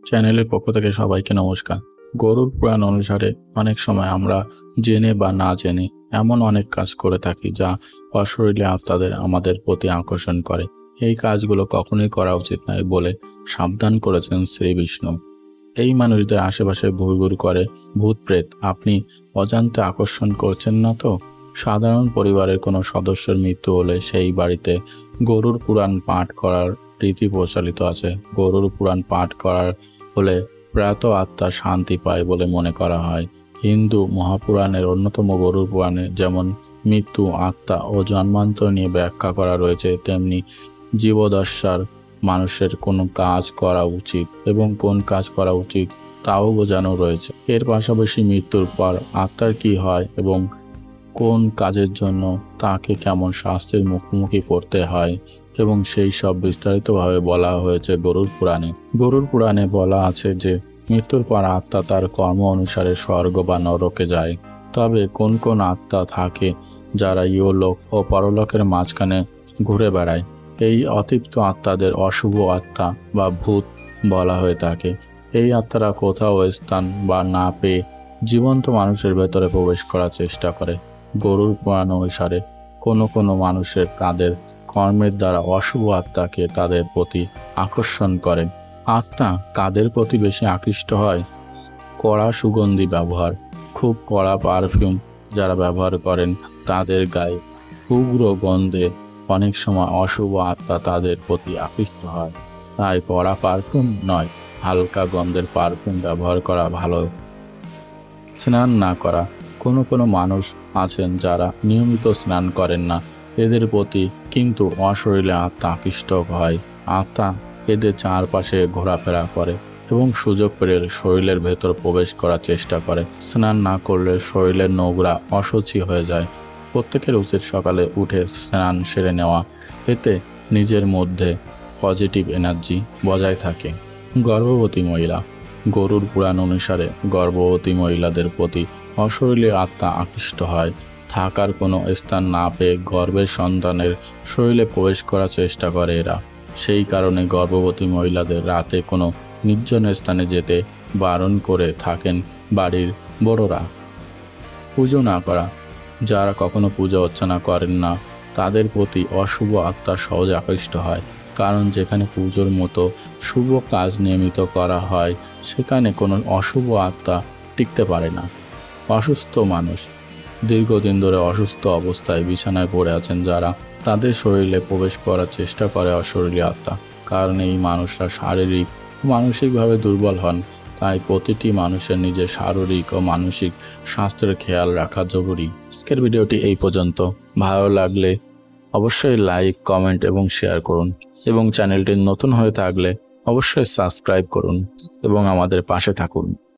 চ্যানেলের পক্ষ থেকে সবাইকে নমস্কার। গরুর পুরাণ অনুসারে অনেক সময় আমরা জেনে বা না জেনে এমন অনেক কাজ করে থাকি যা অশরীরী আত্মাদের আমাদের প্রতি আকর্ষণ করে। এই কাজগুলো কখনোই করা উচিত নয় বলে সাবধান করেছেন শ্রী বিষ্ণু। এই মানুষদের আশেপাশে ঘুরঘুর করে ভূত প্রেত আপনি অজান্তে আকর্ষণ করছেন না তো? সাধারণ পরিবারের কোনো সদস্যের মৃত্যু হলে সেই বাড়িতে গরুর পুরাণ পাঠ করার রীতি প্রচলিত আছে। গরুর পুরাণ পাঠ করার ফলে প্রয়াত আত্মা শান্তি পায় বলে মনে করা হয়। হিন্দু মহাপুরাণের অন্যতম গরুর পুরাণে যেমন মৃত্যু, আত্মা ও জন্মান্তর নিয়ে ব্যাখ্যা করা রয়েছে, তেমনি জীবদশার মানুষের কোন কাজ করা উচিত এবং কোন কাজ করা উচিত তাও বোঝানো রয়েছে। এর পাশাপাশি মৃত্যুর পর আত্মার কি হয় এবং কোন কাজের জন্য তাকে কেমন শাস্তির মুখোমুখি পড়তে হয় এবং সেই সব বিস্তারিতভাবে বলা হয়েছে গরুর পুরাণে। গরুর পুরাণে বলা আছে যে মৃত্যুর পর আত্মা তার কর্ম অনুসারে স্বর্গ বা নরকে যায়। তবে কোন কোন আত্মা থাকে যারা ইহলোক ও পরলোকের মাঝখানে ঘুরে বেড়ায়, এই অতৃপ্ত আত্মাদের অশুভ আত্মা বা ভূত বলা হয়ে থাকে। এই আত্মারা কোথাও স্থান বা না পেয়ে জীবন্ত মানুষের ভেতরে প্রবেশ করার চেষ্টা করে। গরুর পুরাণ অনুসারে কোনো কোনো মানুষের তাদের কর্মের দ্বারা অশুভ আত্মাকে তাদের প্রতি আকর্ষণ করে। আত্মা কাদের প্রতি বেশি আকৃষ্ট হয়? কড়া সুগন্ধি ব্যবহার, খুব কড়া পারফিউম যারা ব্যবহার করেন তাদের গায়ে উগ্র গন্ধে অনেক সময় অশুভ আত্মা তাদের প্রতি আকৃষ্ট হয়। তাই কড়া পারফিউম নয়, হালকা গন্ধের পারফিউম ব্যবহার করা ভালো। স্নান না করা, কোনো কোনো মানুষ আছেন যারা নিয়মিত স্নান করেন না, এদের প্রতি কিন্তু অশরীরে আত্মা আকৃষ্ট হয়। আত্মা এদের চারপাশে ঘোরাফেরা করে এবং সুযোগ পেলে শরীরের ভেতর প্রবেশ করার চেষ্টা করে। স্নান না করলে শরীরের নোংরা অশুচি হয়ে যায়। প্রত্যেকের উচিত সকালে উঠে স্নান সেরে নেওয়া, এতে নিজের মধ্যে পজিটিভ এনার্জি বজায় থাকে। গর্ভবতী মহিলা, গরুর পুরাণ অনুসারে গর্ভবতী মহিলাদের প্রতি অশরীরী আত্মা আকৃষ্ট হয়। থাকার কোনো স্থান না পেয়ে গর্ভের সন্তানের শরীরে প্রবেশ করার চেষ্টা করে এরা। সেই কারণে গর্ভবতী মহিলাদের রাতে কোনো নির্জন স্থানে যেতে বারণ করে থাকেন বাড়ির বড়রা। পুজো না করা, যারা কখনো পূজা অর্চনা করেন না তাদের প্রতি অশুভ আত্মা সহজে আকৃষ্ট হয়, কারণ যেখানে পুজোর মতো শুভ কাজ নিয়মিত করা হয় সেখানে কোনো অশুভ আত্মা টিকতে পারে না। অসুস্থ মানুষ, দীর্ঘদিন ধরে অসুস্থ অবস্থায় বিছানায় পড়ে আছেন যারা, তাদের শরীরে প্রবেশ করার চেষ্টা করে অশরীরী আত্মা, কারণ এই মানুষরা শারীরিক ও মানসিকভাবে দুর্বল হন। তাই প্রতিটি মানুষের নিজের শারীরিক ও মানসিক স্বাস্থ্যের খেয়াল রাখা জরুরি। আজকের ভিডিওটি এই পর্যন্ত। ভালো লাগলে অবশ্যই লাইক, কমেন্ট এবং শেয়ার করুন এবং চ্যানেলটি নতুন হয়ে থাকলে অবশ্যই সাবস্ক্রাইব করুন এবং আমাদের পাশে থাকুন।